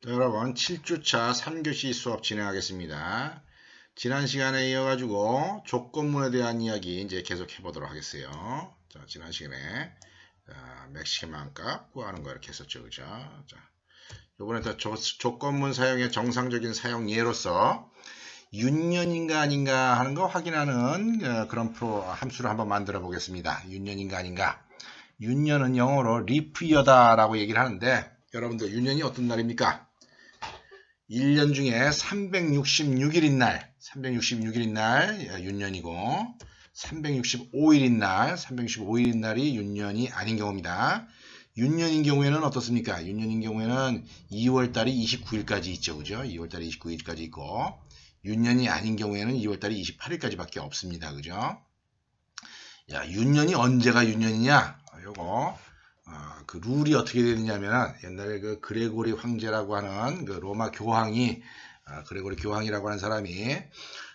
자, 여러분 7주차 3교시 수업 진행하겠습니다. 지난 시간에 이어가지고 조건문에 대한 이야기 이제 계속 해보도록 하겠어요. 자, 지난 시간에 맥시멈 값 구하는 거 이렇게 했었죠, 그죠? 자, 이번에 또 조건문 사용의 정상적인 사용 예로서 윤년인가 아닌가 하는 거 확인하는 그런 함수를 한번 만들어 보겠습니다. 윤년인가 아닌가. 윤년은 영어로 리프이어다라고 얘기를 하는데 여러분들 윤년이 어떤 날입니까? 1년 중에 366일인 날 윤년이고 365일인 날이 윤년이 아닌 경우입니다. 윤년인 경우에는 어떻습니까? 윤년인 경우에는 2월달이 29일까지 있죠. 그죠? 2월달이 29일까지 있고 윤년이 아닌 경우에는 2월달이 28일까지밖에 없습니다. 그죠? 야, 윤년이 언제가 윤년이냐? 요거 그 룰이 어떻게 되느냐면 옛날에 그 그레고리 황제라고 하는 그 로마 교황이 그레고리 교황이라고 하는 사람이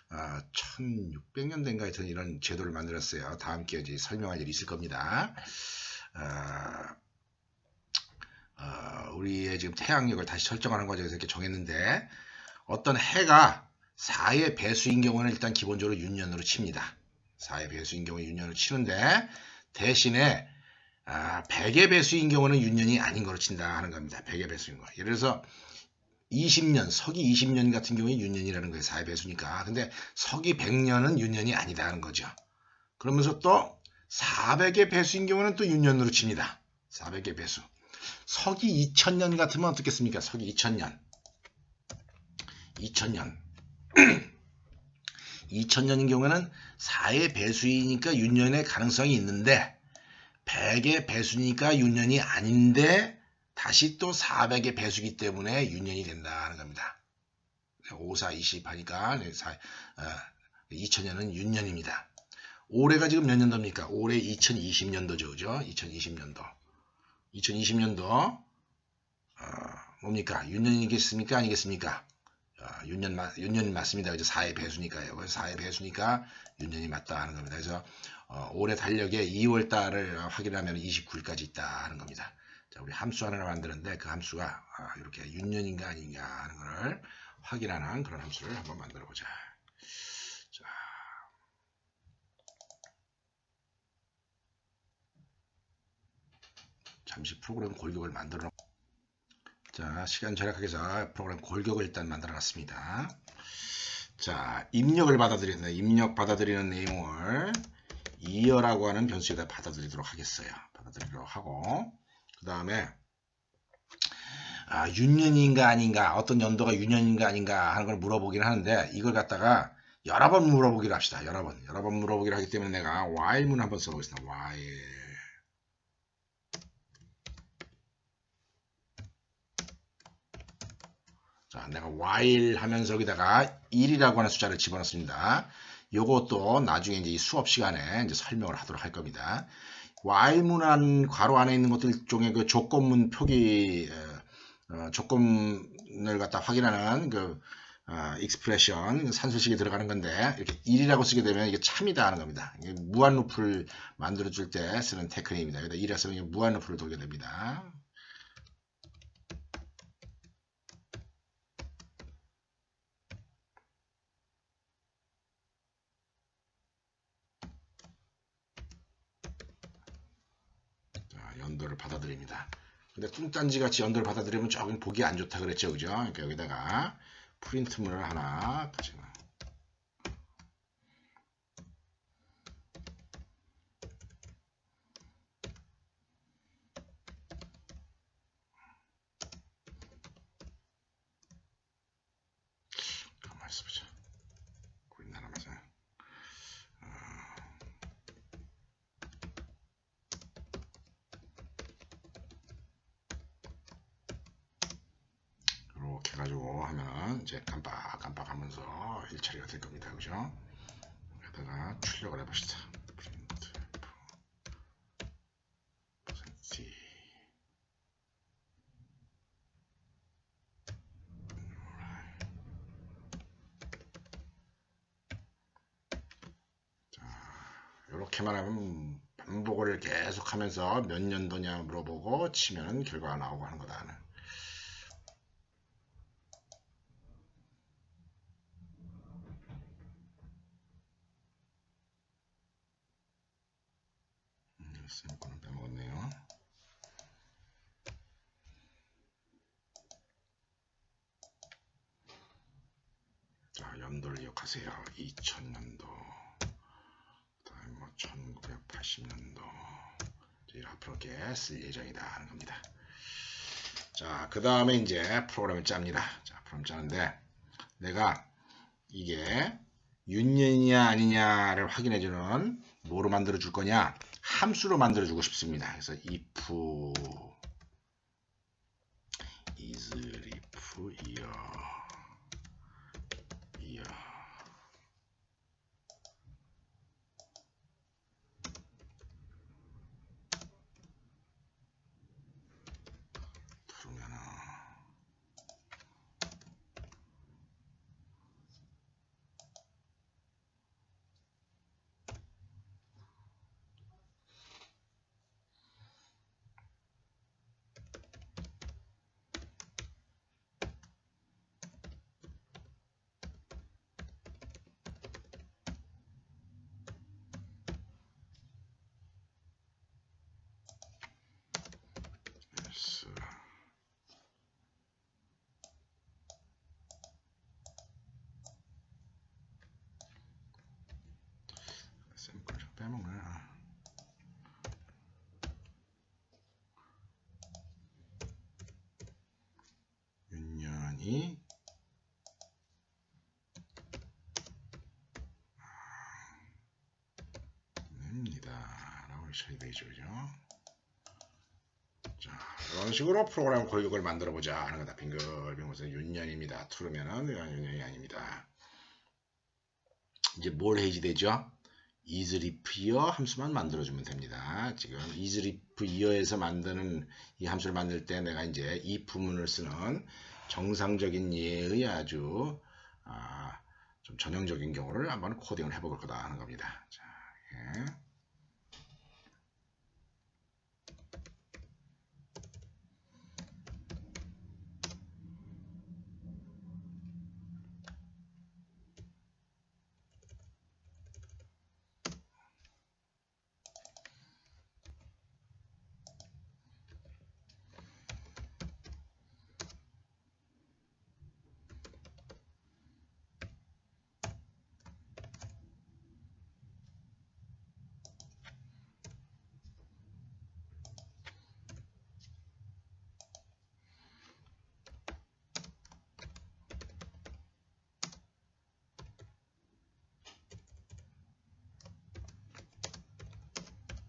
1600년대인가 하여튼 이런 제도를 만들었어요. 다 함께 이제 설명할 일이 있을 겁니다. 우리의 지금 태양력을 다시 설정하는 과정에서 이렇게 정했는데 어떤 해가 4의 배수인 경우는 일단 기본적으로 윤년으로 칩니다. 4의 배수인 경우에 윤년을 치는데 대신에 100의 배수인 경우는 윤년이 아닌 거로 친다 하는 겁니다. 100의 배수인 거. 예를 들어서 20년, 서기 20년 같은 경우에 윤년이라는 거예요. 4의 배수니까. 근데 서기 100년은 윤년이 아니다 하는 거죠. 그러면서 또 400의 배수인 경우는 또 윤년으로 칩니다. 400의 배수. 서기 2000년 같으면 어떻겠습니까? 서기 2000년. 2000년인 경우에는 4의 배수이니까 윤년의 가능성이 있는데 100의 배수니까 윤년이 아닌데 다시 또 400의 배수기 때문에 윤년이 된다는 겁니다. 5, 4, 20 하니까 2000년은 윤년입니다. 올해가 지금 몇 년도입니까? 올해 2020년도죠. 그죠? 2020년도 뭡니까? 윤년이겠습니까? 아니겠습니까? 윤년 맞습니다. 그죠? 4의 배수니까요. 그래서 4의 배수니까 윤년이 맞다 하는 겁니다. 그래서 올해 달력에 2월 달을 확인하면 29일까지 있다 하는 겁니다. 자, 우리 함수 하나를 만드는데 그 함수가 이렇게 윤년인가 아닌가 하는 것을 확인하는 그런 함수를 한번 만들어 보자. 자, 잠시 프로그램 골격을 만들어 놓고 자, 시간 절약하기 위해서 프로그램 골격을 일단 만들어 놨습니다. 자, 입력 받아들이는 내용을 이어라고 하는 변수에다 받아들이도록 하겠어요. 받아들이도록 하고 그 다음에 윤년인가 아닌가 어떤 연도가 윤년인가 아닌가 하는 걸 물어보긴 하는데 이걸 갖다가 여러 번 물어보기로 합시다. 여러 번 물어보기로 하기 때문에 내가 while문 한번 써보겠습니다. while 자, 내가 while 하면서 여기다가 1이라고 하는 숫자를 집어넣습니다. 요것도 나중에 이제 이 수업 시간에 이제 설명을 하도록 할 겁니다. while문 괄호 안에 있는 것들 중에 그 조건문 표기 조건을 갖다 확인하는 그 익스프레션 산술식이 들어가는 건데 이렇게 1이라고 쓰게 되면 이게 참이다 하는 겁니다. 이게 무한 루프를 만들어 줄 때 쓰는 테크닉입니다. 여기다 1이라 쓰면 무한 루프를 돌게 됩니다. 연도를 받아들입니다. 근데 뚱딴지 같이 연도를 받아들이면 조금 보기 안 좋다 그랬죠. 그죠? 그러니까 여기다가 프린트문을 하나 같이 가만히 있어보자. 우리나라마자 이렇게 해가지고 하면 이제 깜빡깜빡 하면서 일처리가 될 겁니다. 그죠? 여기다가 출력을 해봅시다. 프린트 퍼센트 자, 이렇게만 하면 반복을 계속 하면서 몇 년도냐 물어보고 치면 결과가 나오고 하는 거다. 세미콜론 빼먹었네요. 자, 연도를 기억하세요. 2000년도, 그다음에 뭐 1980년도 앞으로 이렇게 쓸 예정이다 하는 겁니다. 자, 그 다음에 이제 프로그램을 짭니다. 자, 프로그램 짜는데 내가 이게 윤년이냐 아니냐를 확인해주는 뭐로 만들어 줄 거냐? 함수로 만들어 주고 싶습니다. 그래서 if is if year 그러면은 샘플 좀 빼먹네. 윤년이 냅니다 라고 처리되죠. 그죠? 자, 이런 식으로 프로그램 골격을 만들어 보자 하는 거다. 빙글빙글 윤년입니다. 트루면은 윤년이 아닙니다. 이제 뭘 해지되죠? is if year 함수만 만들어주면 됩니다. 지금 is if year에서 만드는 이 함수를 만들 때 내가 이제 이 부문을 쓰는 정상적인 예의 아주 좀 전형적인 경우를 한번 코딩을 해볼 거다 하는 겁니다. 자, 예.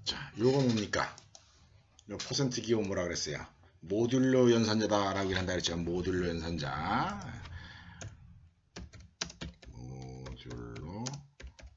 자, 요거 뭡니까? 요 퍼센트 기호 뭐라 그랬어요? 모듈로 연산자다라고 한다 그랬죠. 모듈로 연산자. 모듈로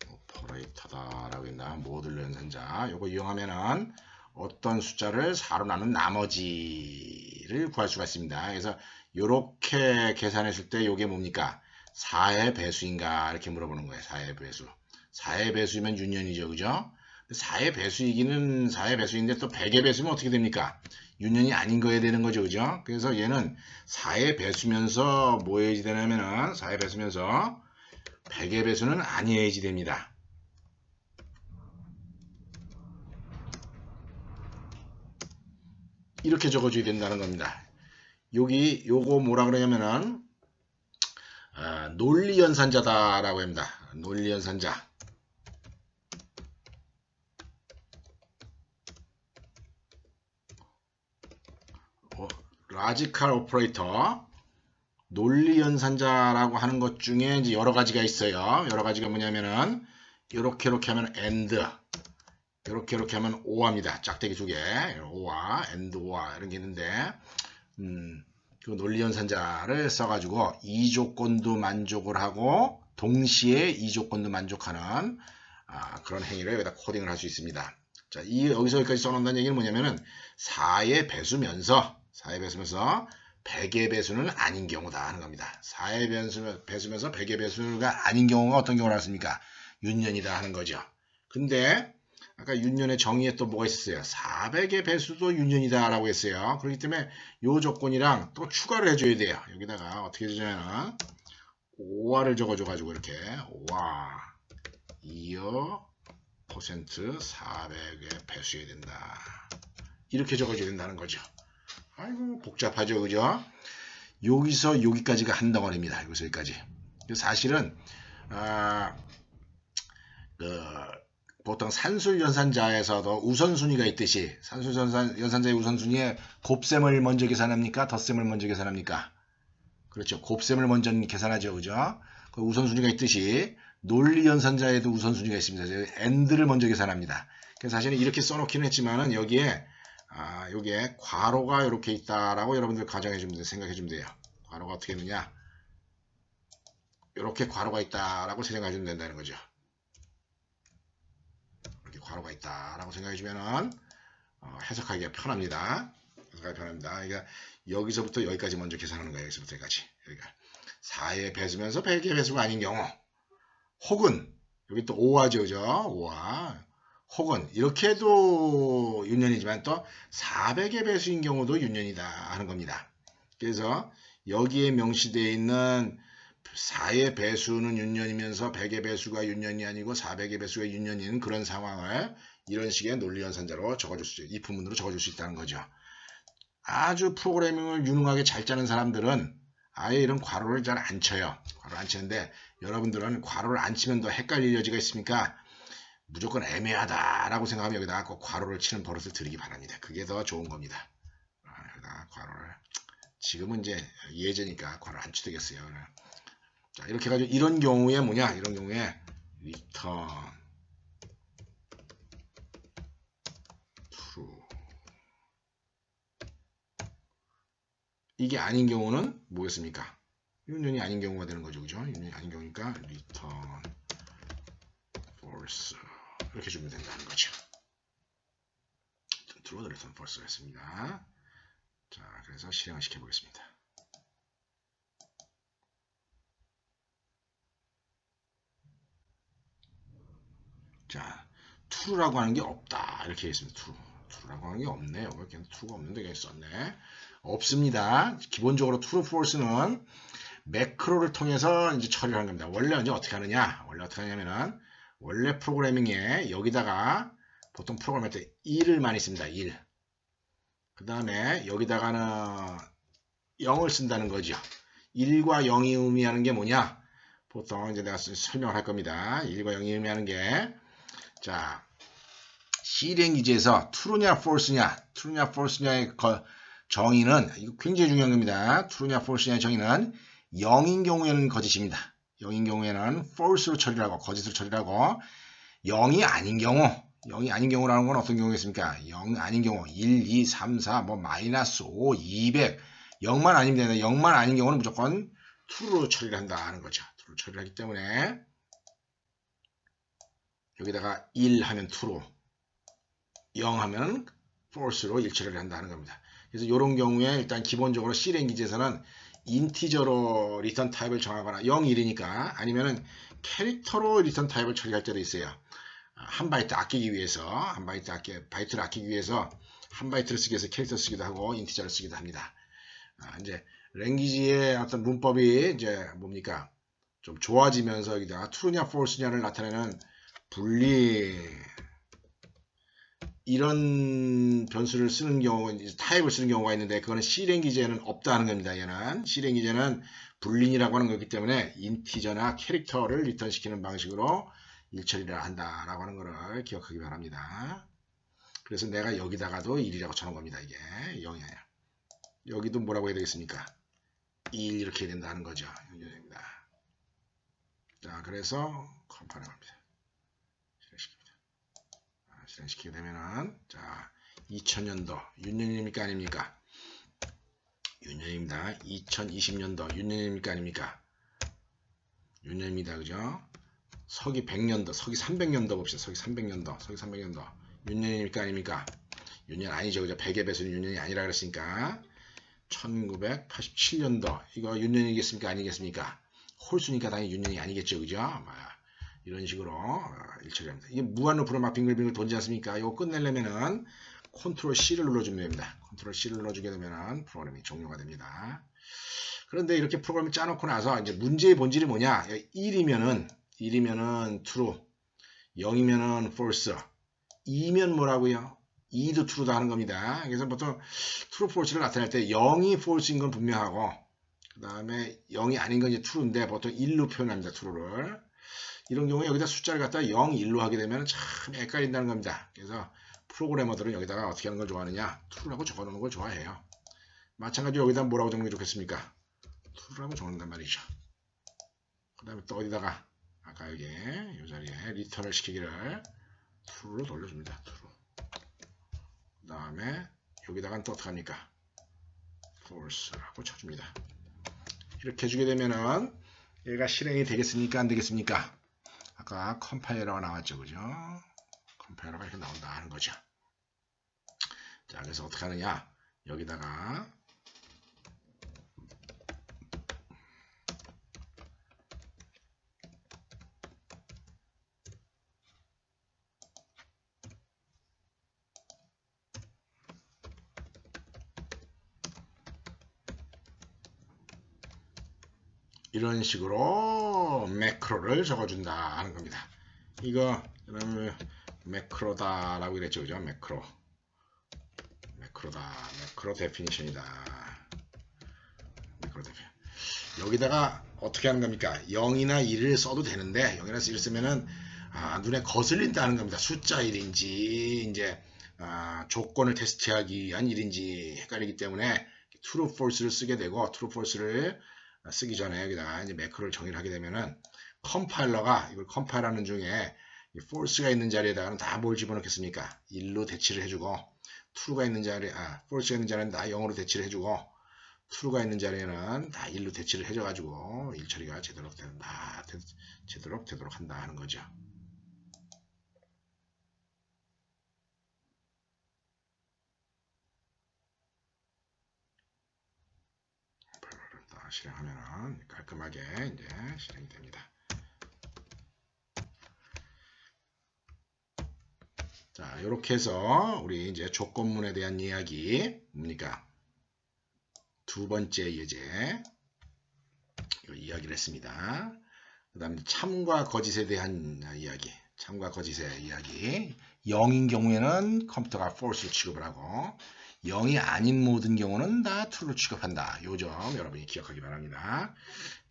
오퍼레이터다라고 했나? 모듈로 연산자. 요거 이용하면은 어떤 숫자를 4로 나눈 나머지를 구할 수가 있습니다. 그래서 요렇게 계산했을 때 요게 뭡니까? 4의 배수인가? 이렇게 물어보는 거예요. 4의 배수. 4의 배수이면 윤년이죠. 그죠? 4의 배수이기는 4의 배수인데 또 100의 배수면 어떻게 됩니까? 윤년이 아닌 거야 되는 거죠. 그죠? 그래서 얘는 4의 배수면서 뭐 해야지 되냐면은 4의 배수면서 100의 배수는 아니어야지 됩니다. 이렇게 적어줘야 된다는 겁니다. 여기 요거 뭐라 그러냐면은 논리연산자다라고 합니다. 논리연산자. 라지컬 오퍼레이터 논리연산자라고 하는 것 중에 이제 여러 가지가 있어요. 여러 가지가 뭐냐면은 이렇게 하면 AND, 이렇게 하면 OR입니다. 짝대기 두 개, OR, AND OR 이런 게 있는데 그 논리연산자를 써가지고 이 조건도 만족을 하고 동시에 이 조건도 만족하는 그런 행위를 여기다 코딩을 할 수 있습니다. 자, 여기서 여기까지 써놓는다는 얘기는 뭐냐면은 4의 배수면서 100의 배수는 아닌 경우다 하는 겁니다. 4의 배수면서 100의 배수가 아닌 경우가 어떤 경우를 했습니까? 윤년이다 하는 거죠. 근데 아까 윤년의 정의에 또 뭐가 있었어요? 400의 배수도 윤년이다 라고 했어요. 그렇기 때문에 이 조건이랑 또 추가를 해줘야 돼요. 여기다가 어떻게 해주냐면 OR을 적어줘가지고 이렇게 OR 이어 퍼센트 400에 배수해야 된다. 이렇게 적어줘야 된다는 거죠. 아이고 복잡하죠, 그죠? 여기서 여기까지가 한 덩어리입니다. 여기서 여기까지. 사실은 그 보통 산술연산자에서도 우선순위가 있듯이 산술연산자의 우선순위에 곱셈을 먼저 계산합니까? 덧셈을 먼저 계산합니까? 그렇죠. 곱셈을 먼저 계산하죠, 그죠? 그 우선순위가 있듯이 논리연산자에도 우선순위가 있습니다. AND를 먼저 계산합니다. 그래서 사실은 이렇게 써놓기는 했지만은 여기에 괄호가 이렇게 있다라고 여러분들 가정해주면 생각해주면 돼요. 괄호가 어떻게 있느냐? 이렇게 괄호가 있다라고 생각해주면 된다는 거죠. 이렇게 괄호가 있다라고 생각해주면은 해석하기가 편합니다. 해석하기 편합니다. 그러니까 여기서부터 여기까지 먼저 계산하는 거예요. 여기서부터 여기까지. 그러니까 4의 배수면서 100의 배수가 아닌 경우, 혹은 여기 또 5화죠, 그죠? 5화. 혹은 이렇게 해도 윤년이지만 또 400의 배수인 경우도 윤년이다 하는 겁니다. 그래서 여기에 명시되어 있는 4의 배수는 윤년이면서 100의 배수가 윤년이 아니고 400의 배수가 윤년인 그런 상황을 이런 식의 논리연산자로 적어줄 수 있죠. 이 부분으로 적어줄 수 있다는 거죠. 아주 프로그래밍을 유능하게 잘 짜는 사람들은 아예 이런 괄호를 잘 안 쳐요. 괄호를 안 치는데 여러분들은 괄호를 안 치면 더 헷갈릴 여지가 있으니까 무조건 애매하다라고 생각하면 여기다가 꼭 괄호를 치는 버릇을 들이기 바랍니다. 그게 더 좋은 겁니다. 여기다가 괄호를. 지금은 이제 예제니까 괄호 안 치되겠어요. 자, 이렇게 해가지고 이런 경우에 뭐냐? 이런 경우에 return true. 이게 아닌 경우는 뭐겠습니까? 윤년이 아닌 경우가 되는 거죠. 그죠? 윤년이 아닌 경우니까 return false. 이렇게 주면 된다는 거죠. true, return false가 했습니다. 자, 그래서 실행을 시켜보겠습니다. 자, true라고 하는 게 없다. 이렇게 했습니다. true라고 하는 게 없네요. 이렇게 true가 없는데 그냥 썼네. 없습니다. 기본적으로 true, false는 매크로를 통해서 이제 처리를 하는 겁니다. 원래 이제 어떻게 하느냐? 원래 어떻게 하냐면은 원래 프로그래밍에 여기다가 보통 프로그램할 때 1을 많이 씁니다. 1. 그 다음에 여기다가는 0을 쓴다는 거죠. 1과 0이 의미하는 게 뭐냐? 보통 이제 내가 설명을 할 겁니다. 1과 0이 의미하는 게, 자, 실행기지에서 true냐 false냐, false냐의 정의는, 이거 굉장히 중요한 겁니다. true냐 false냐의 정의는 0인 경우에는 거짓입니다. 0인 경우에는 false로 처리를 하고, 거짓으로 처리를 하고, 0이 아닌 경우라는 건 어떤 경우겠습니까? 0 아닌 경우, 1, 2, 3, 4, 뭐, 마이너스 5, 200, 0만 아니면 되는데, 0만 아닌 경우는 무조건 true로 처리를 한다 하는 거죠. true로 처리를 하기 때문에, 여기다가 1 하면 true로, 0 하면 false로 일처리를 한다는 겁니다. 그래서 이런 경우에 일단 기본적으로 C랭귀지에서는 인티저로 리턴 타입을 정하거나 0, 1이니까 아니면은 캐릭터로 리턴 타입을 처리할 때도 있어요. 한 바이트 아끼기 위해서 바이트를 아끼기 위해서 한 바이트를 쓰기 위해서 캐릭터 쓰기도 하고 인티저를 쓰기도 합니다. 이제 랭귀지의 어떤 문법이 이제 뭡니까? 좀 좋아지면서 여기다가 true냐 false냐를 나타내는 분리 이런 변수를 쓰는 경우, 타입을 쓰는 경우가 있는데 그거는 C랭귀지에는 없다는 겁니다. 얘는 C랭귀지에는 불린이라고 하는 거기 때문에 인티저나 캐릭터를 리턴시키는 방식으로 일처리를 한다라고 하는 것을 기억하기 바랍니다. 그래서 내가 여기다가도 1이라고 쳐놓은 겁니다. 이게 0이 아니야. 여기도 뭐라고 해야 되겠습니까? 1 이렇게 해야 된다는 거죠. 연결됩니다. 자, 그래서 컴파일을 합니다. 실행시키게 되면은, 자, 2000년도 윤년입니까 아닙니까? 윤년입니다. 2020년도 윤년입니까 아닙니까? 윤년입니다. 그죠? 서기 100년도, 서기 300년도 봅시다. 서기 300년도 윤년입니까 아닙니까? 윤년 아니죠. 그죠? 100의 배수는 윤년이 아니라 그랬으니까 1987년도 이거 윤년이겠습니까 아니겠습니까? 홀수니까 당연히 윤년이 아니겠죠. 그죠? 이런 식으로 일처리합니다. 이게 무한루프로 막 빙글빙글 돈지 않습니까? 이거 끝내려면은 컨트롤 C를 눌러주면 됩니다. 컨트롤 C를 눌러주게 되면은 프로그램이 종료가 됩니다. 그런데 이렇게 프로그램을 짜놓고 나서 이제 문제의 본질이 뭐냐? 1이면은 true, 0이면은 false, 2면 뭐라고요? 2도 true다 하는 겁니다. 그래서 보통 true, false를 나타낼 때 0이 false인 건 분명하고 그 다음에 0이 아닌 건 이제 true인데 보통 1로 표현합니다. true를. 이런 경우에 여기다 숫자를 갖다 0, 1로 하게 되면 참 헷갈린다는 겁니다. 그래서 프로그래머들은 여기다가 어떻게 하는 걸 좋아하느냐? true라고 적어놓는 걸 좋아해요. 마찬가지로 여기다 뭐라고 적는 게 좋겠습니까? true라고 적는단 말이죠. 그 다음에 또 어디다가 아까 여기 이 자리에 리턴을 시키기를 true로 돌려줍니다. true. 그 다음에 여기다가 또 어떡합니까? false라고 쳐줍니다. 이렇게 해주게 되면은 얘가 실행이 되겠습니까? 안 되겠습니까? 아까 컴파일러가 나왔죠. 그죠? 컴파일러가 이렇게 나온다 하는 거죠. 자, 그래서 어떻게 하느냐? 여기다가 이런 식으로 매크로를 적어준다 하는 겁니다. 이거 그러면 매크로다라고 그랬죠. 그죠? 매크로다. 매크로 데피니션이다. 매크로 데피니션. 여기다가 어떻게 하는 겁니까? 0이나 1을 써도 되는데 0이나 1을 쓰면은 눈에 거슬린다는 겁니다. 숫자 1인지 이제 조건을 테스트하기 위한 1인지 헷갈리기 때문에 true, false를 쓰게 되고 true, false를 쓰기 전에 여기다가 이제 매크로를 정의를 하게 되면은 컴파일러가 이걸 컴파일하는 중에 false가 있는 자리에다가는 다 뭘 집어넣겠습니까? 1로 대치를 해주고 true가 있는 자리에 false가 있는 자리에는 다 0으로 대치를 해주고 true가 있는 자리에는 다 1로 대치를 해줘가지고 일 처리가 제대로 되도록 한다 하는 거죠. 실행하면은 깔끔하게 이제 실행이 됩니다. 자, 이렇게 해서 우리 이제 조건문에 대한 이야기 뭡니까? 두 번째 예제 이야기를 했습니다. 그 다음에 참과 거짓에 대한 이야기, 참과 거짓의 이야기. 0인 경우에는 컴퓨터가 false로 취급을 하고 0이 아닌 모든 경우는 다 true로 취급한다. 요 점 여러분이 기억하기 바랍니다.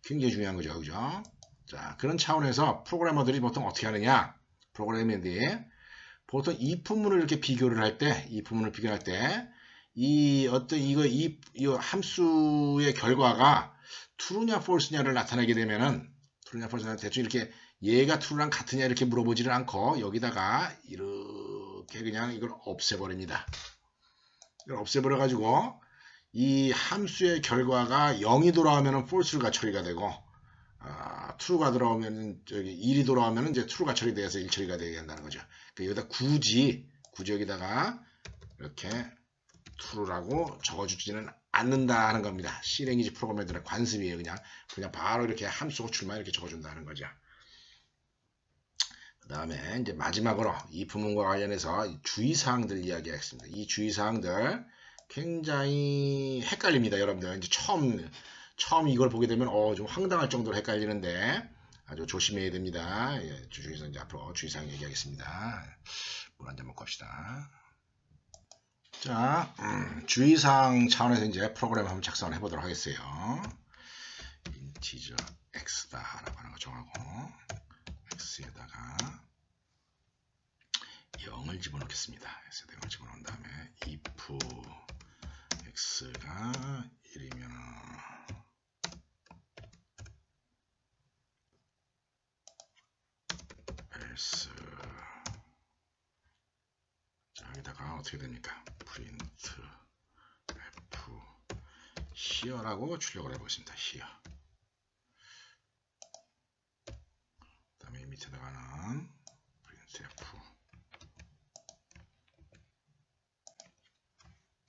굉장히 중요한 거죠. 그죠? 자, 그런 차원에서 프로그래머들이 보통 어떻게 하느냐? 프로그래머들이 보통 if문을 이렇게 비교를 할 때, if문을 비교할 때, 이 함수의 결과가 true냐 false냐를 나타내게 되면은, true냐 false냐 대충 이렇게 얘가 true랑 같으냐 이렇게 물어보지를 않고 여기다가 이렇게 그냥 이걸 없애버립니다. 이걸 없애버려가지고 이 함수의 결과가 0이 돌아오면은 false가 처리가 되고, true가 돌아오면 저기 1이 돌아오면 이제 true가 처리돼서 1 처리가 되게 한다는 거죠. 그러니까 여기다 굳이 여기다가 이렇게 true라고 적어주지는 않는다 하는 겁니다. C랭귀지 프로그래머들의 관습이에요. 그냥 바로 이렇게 함수 호출만 이렇게 적어준다는 거죠. 그 다음에 이제 마지막으로 이 부문과 관련해서 주의사항들 이야기하겠습니다. 이 주의사항들 굉장히 헷갈립니다. 여러분들 이제 처음 이걸 보게 되면 좀 황당할 정도로 헷갈리는데 아주 조심해야 됩니다. 예, 주의사항 이제 앞으로 주의사항 얘기하겠습니다. 물 한 잔 먹고 합시다. 자, 주의사항 차원에서 이제 프로그램 한번 작성을 해보도록 하겠어요. 인티저 x다라고 하는 거 정하고 x에다가 0을 집어넣겠습니다. x에다 0을 집어넣은 다음에 if x가 1이면 else 자, 여기다가 어떻게 됩니까? print f here라고 출력을 해보겠습니다. here 그 다음에 밑에다가는 print f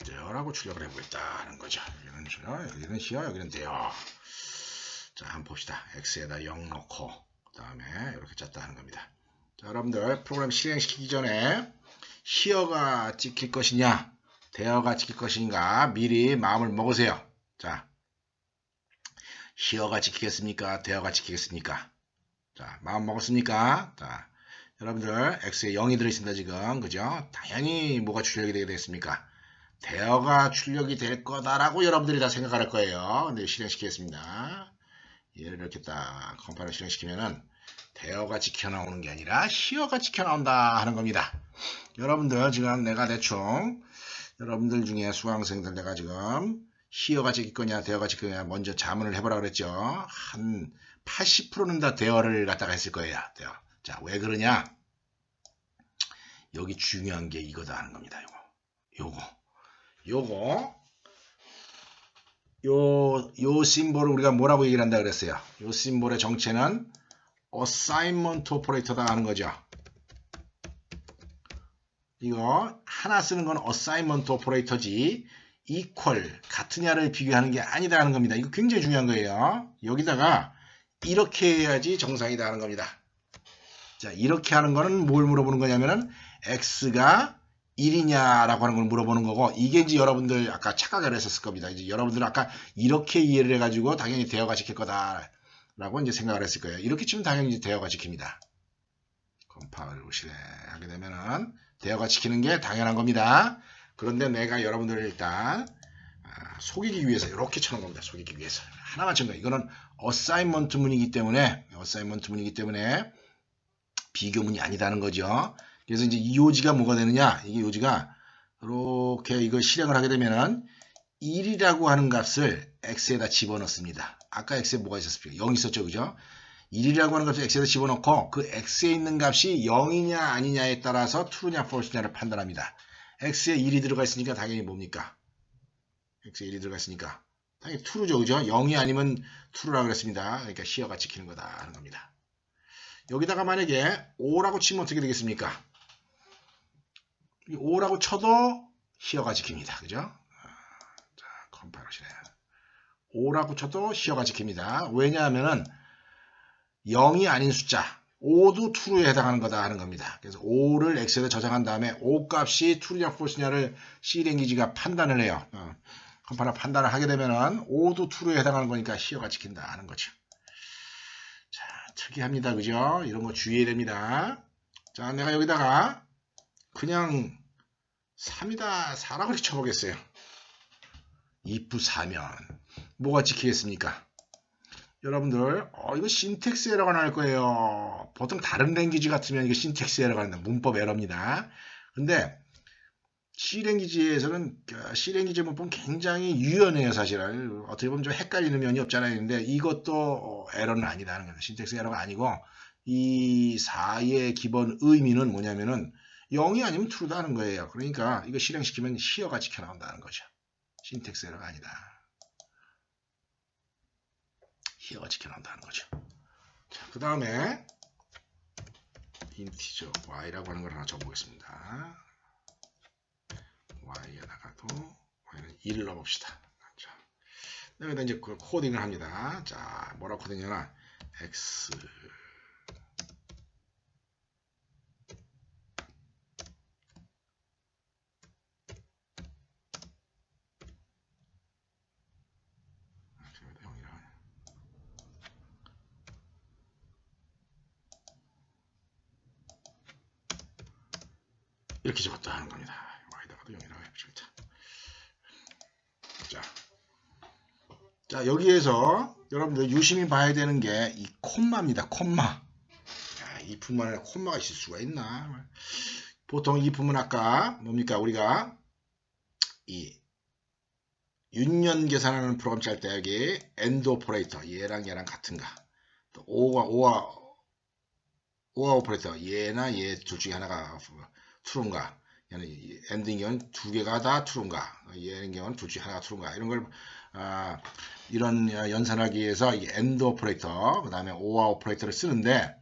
there라고 출력을 해보겠다는 거죠. 여기는 here, 여기는 here, 여기는 there. 자, 한번 봅시다. x에다 0 넣고 그 다음에 이렇게 짰다 하는 겁니다. 자, 여러분들 프로그램 실행시키기 전에 here가 찍힐 것이냐 there가 찍힐 것인가 미리 마음을 먹으세요. 자, here가 찍히겠습니까? there가 찍히겠습니까? 자, 마음 먹었습니까? 자, 여러분들 x에 0이 들어있습니다 지금. 그죠? 당연히 뭐가 출력이 되게 되겠습니까? 대어가 출력이 될 거다라고 여러분들이 다 생각할 거예요. 근데 실행시키겠습니다. 얘를 이렇게 딱 컴파일러 실행시키면은 대어가 찍혀 나오는 게 아니라 히어가 찍혀 나온다 하는 겁니다. 여러분들 지금 내가 대충 여러분들 중에 수강생들 내가 지금 히어가 찍힐 거냐 대어가 찍힐 거냐 먼저 자문을 해보라 그랬죠. 한 80%는 다 대어를 갖다가 했을 거예요. 대어. 자, 왜 그러냐? 여기 중요한 게 이거다 하는 겁니다. 요 심볼을 우리가 뭐라고 얘기를 한다 그랬어요? 요 심볼의 정체는 assignment operator다 하는 거죠. 이거 하나 쓰는 건 assignment operator지 equal 같으냐를 비교하는 게 아니다 하는 겁니다. 이거 굉장히 중요한 거예요. 여기다가 이렇게 해야지 정상이다 하는 겁니다. 자, 이렇게 하는 거는 뭘 물어보는 거냐면은 x가 1이냐라고 하는 걸 물어보는 거고, 이게 이제 여러분들 아까 착각을 했었을 겁니다. 이제 여러분들은 아까 이렇게 이해를 해가지고 당연히 대어가 지킬 거다라고 이제 생각을 했을 거예요. 이렇게 치면 당연히 이제 대어가 지킵니다. 컴파일러 실행하게 되면은 대어가 지키는 게 당연한 겁니다. 그런데 내가 여러분들을 일단 속이기 위해서 이렇게 쳐놓은 겁니다. 속이기 위해서 하나만 친 거예요. 이거는 어사인먼트 문이기 때문에 비교문이 아니다는 거죠. 그래서 이제 이 요지가 뭐가 되느냐? 이게 요지가 이렇게 이걸 실행을 하게 되면은 1이라고 하는 값을 x에다 집어넣습니다. 아까 x에 뭐가 있었습니까? 0 있었죠, 그죠? 1이라고 하는 값을 x에다 집어넣고 그 x에 있는 값이 0이냐 아니냐에 따라서 true냐 false냐를 판단합니다. x에 1이 들어가 있으니까 당연히 뭡니까? x에 1이 들어가 있으니까 당연히 true죠, 그죠? 0이 아니면 true라고 그랬습니다. 그러니까 히어가 지키는 거다 하는 겁니다. 여기다가 만약에 5라고 치면 어떻게 되겠습니까? 5라고 쳐도 히어가 지킵니다. 그죠? 자, 컴파일러 실행. 5라고 쳐도 히어가 지킵니다. 왜냐하면은 0이 아닌 숫자 5도 true에 해당하는 거다 하는 겁니다. 그래서 5를 x에다 저장한 다음에 5 값이 true냐 false냐를 C랭귀지가 판단을 해요. 컴파일러 판단을 하게 되면은 5도 true에 해당하는 거니까 히어가 지킨다 하는 거죠. 자, 특이합니다. 그죠? 이런 거 주의해야 됩니다. 자, 내가 여기다가 그냥 3이다 4라고 이렇게 쳐보겠어요. if 4면 뭐가 지키겠습니까? 여러분들 이거 신텍스 에러가 날 거예요. 보통 다른 랭귀지 같으면 이거 신텍스 에러가 난다. 문법 에러입니다. 근데 C랭귀지에서는 C랭귀지 문법은 굉장히 유연해요. 사실은 어떻게 보면 좀 헷갈리는 면이 없잖아요. 근데 이것도 에러는 아니다는 거예요. 신텍스 에러가 아니고 이 4의 기본 의미는 뭐냐면은 0이 아니면 true다 하는 거예요. 그러니까 이거 실행시키면 히어가 지켜 나온다는 거죠. 신텍스 에러가 아니다. 히어가 지켜 나온다는 거죠. 자, 그 다음에 인티저 y라고 하는 걸 하나 적어보겠습니다. y에다가도 y는 1을 넣어봅시다. 자, 여기다 이제 그 코딩을 합니다. 자, 뭐라고 코딩하나? x 이렇게 적었다 하는 겁니다. y다가도 0이라고 해보겠다. 자, 여기에서 여러분들 유심히 봐야 되는 게 이 콤마입니다. 콤마. 야, 이 부분 안에 콤마가 있을 수가 있나? 보통 이 부분 아까 뭡니까? 우리가 이 윤년 계산하는 프로그램 짤 때 여기 AND 오퍼레이터 얘랑 같은가? 또 오와 오퍼레이터 얘나 얘 둘 중에 하나가 true인가? 얘는 AND인 경우는 두 개가 다 true인가? 얘인 경우는 둘 중에 하나가 true인가? 이런 걸 이런 연산하기 위해서 이 AND 오퍼레이터 그 다음에 OR 오퍼레이터를 쓰는데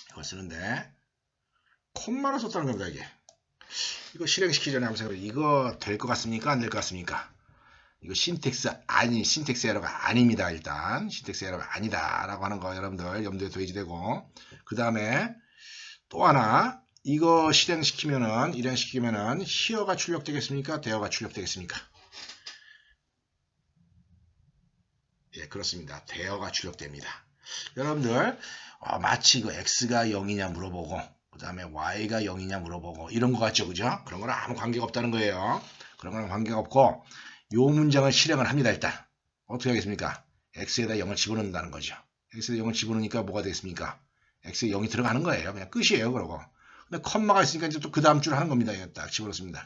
이걸 쓰는데 콤마를 썼다는 겁니다. 이게 이거 실행시키기 전에 한번 생각해보세요. 이거 될 것 같습니까? 안 될 것 같습니까? 이거 신텍스 에러가 아닙니다. 일단 신텍스 에러가 아니다 라고 하는 거 여러분들 염두에 둬야지 되고, 그 다음에 또 하나 이거 실행시키면은 히어가 출력되겠습니까? 대어가 출력되겠습니까? 예, 그렇습니다. 대어가 출력됩니다. 여러분들 마치 그 x가 0이냐 물어보고 그 다음에 y가 0이냐 물어보고 이런 거 같죠, 그죠? 그런 거랑 아무 관계가 없다는 거예요. 그런 거랑 관계가 없고 요 문장을 실행을 합니다. 일단 어떻게 하겠습니까? x에다 0을 집어넣는다는 거죠. x에다 0을 집어넣으니까 뭐가 되겠습니까? x에 0이 들어가는 거예요. 그냥 끝이에요. 그러고 근데 컴마가 있으니까 이제 또 그 다음 줄 하는 겁니다. 이거 딱 집어넣습니다.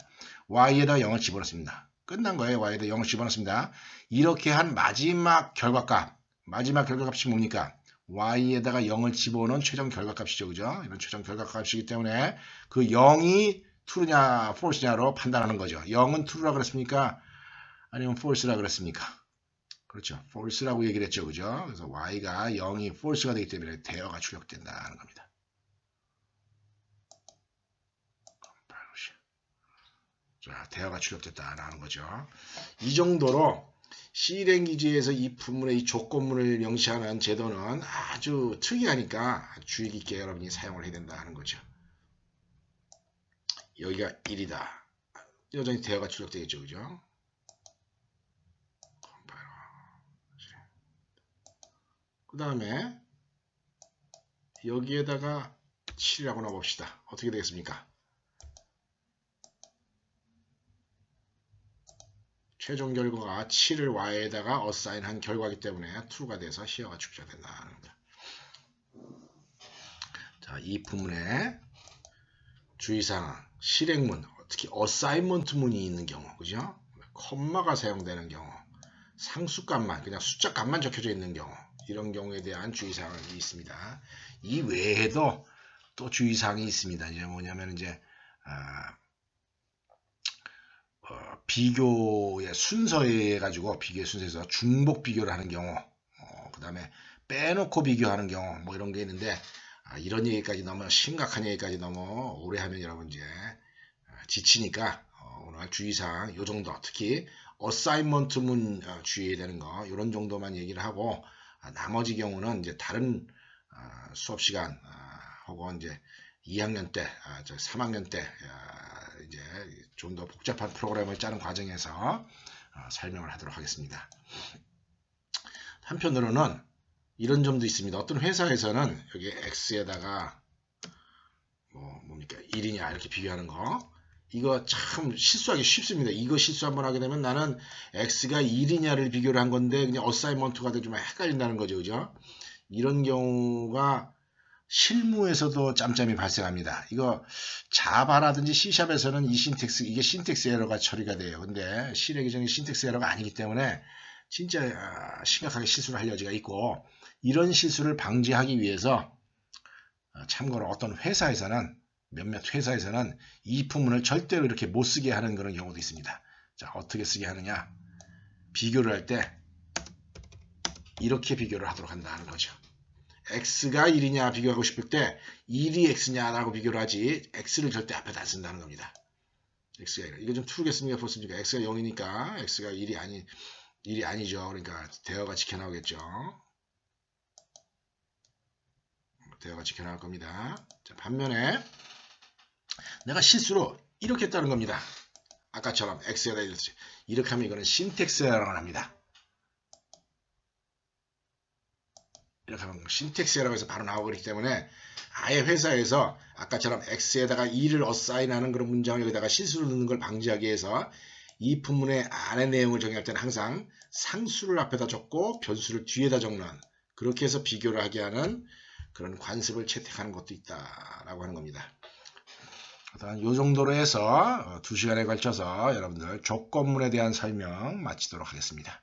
y에다 0을 집어넣습니다. 끝난 거예요. y에다 0을 집어넣습니다. 이렇게 한 마지막 결과값이 뭡니까? y에다가 0을 집어넣은 최종 결과값이죠. 그죠? 이런 최종 결과값이기 때문에 그 0이 true냐 false냐로 판단하는 거죠. 0은 true라 그랬습니까? 아니면 false라 그랬습니까? 그렇죠. false라고 얘기를 했죠. 그죠? 그래서 y가 0이 false가 되기 때문에 대어가 출력된다는 겁니다. 자, 대어가 출력됐다라는 거죠. 이 정도로 C랭귀지에서 이 부문의 이 조건문을 명시하는 제도는 아주 특이하니까 주의 깊게 여러분이 사용을 해야 된다는 거죠. 여기가 1이다. 여전히 대어가 출력되겠죠. 그죠? 그 다음에 여기에다가 7이라고 넣어봅시다. 어떻게 되겠습니까? 최종 결과가 7을 y에다가 어사인한 결과이기 때문에 true가 돼서 히어가 축소된다는 겁니다. 자, 이 부문에 주의사항, 실행문, 특히 어사인먼트문이 있는 경우, 그죠? 콤마가 사용되는 경우, 상수값만, 그냥 숫자값만 적혀져 있는 경우, 이런 경우에 대한 주의사항이 있습니다. 이 외에도 또 주의사항이 있습니다. 이제 뭐냐면 이제 비교의 순서에 가지고 비교의 순서에서 중복 비교를 하는 경우, 그 다음에 빼놓고 비교하는 경우, 뭐 이런 게 있는데 이런 얘기까지 너무 심각한 얘기까지 너무 오래 하면 여러분 이제 지치니까 오늘 주의사항 요 정도, 특히 어사인먼트문 주의해야 되는 거 이런 정도만 얘기를 하고 나머지 경우는 이제 다른 수업 시간 혹은 이제 2학년 때, 3학년 때 이제 좀 더 복잡한 프로그램을 짜는 과정에서 설명을 하도록 하겠습니다. 한편으로는 이런 점도 있습니다. 어떤 회사에서는 여기 x에다가 뭡니까 1이냐 이렇게 비교하는 거, 이거 참 실수하기 쉽습니다. 이거 실수 한번 하게 되면 나는 x가 1이냐를 비교를 한 건데 그냥 어사이먼트가 되고 좀 헷갈린다는 거죠. 그죠? 이런 경우가 실무에서도 짬짬이 발생합니다. 이거 자바라든지 C샵에서는 이게 신텍스 에러가 처리가 돼요. 근데 C랭귀지는 신텍스 에러가 아니기 때문에 진짜 심각하게 실수를 할 여지가 있고, 이런 실수를 방지하기 위해서 참고로 어떤 회사에서는, 몇몇 회사에서는 이 부문을 절대로 이렇게 못 쓰게 하는 그런 경우도 있습니다. 자, 어떻게 쓰게 하느냐? 비교를 할 때 이렇게 비교를 하도록 한다는 거죠. x가 1이냐 비교하고 싶을 때 1이 x냐라고 비교를 하지 x를 절대 앞에다 안 쓴다는 겁니다. x가 1. 이거 좀 true겠습니까? false입니까? x가 0이니까 x가 1이 아니죠. 그러니까 대어가 지켜나오겠죠. 대어가 지켜나올 겁니다. 자, 반면에 내가 실수로 이렇게 했다는 겁니다. 아까처럼 x에다 이렇게 하면 이거는 신텍스 에러라고 합니다. 이렇게 하면 신텍스 에러가 해서 바로 나오기 때문에 아예 회사에서 아까처럼 x에다가 2를 어사인하는 그런 문장을 여기다가 실수를 넣는 걸 방지하기 위해서 이 부문의 안의 내용을 정의할 때는 항상 상수를 앞에다 적고 변수를 뒤에다 적는, 그렇게 해서 비교를 하게 하는 그런 관습을 채택하는 것도 있다라고 하는 겁니다. 이 정도로 해서 2시간에 걸쳐서 여러분들 조건문에 대한 설명 마치도록 하겠습니다.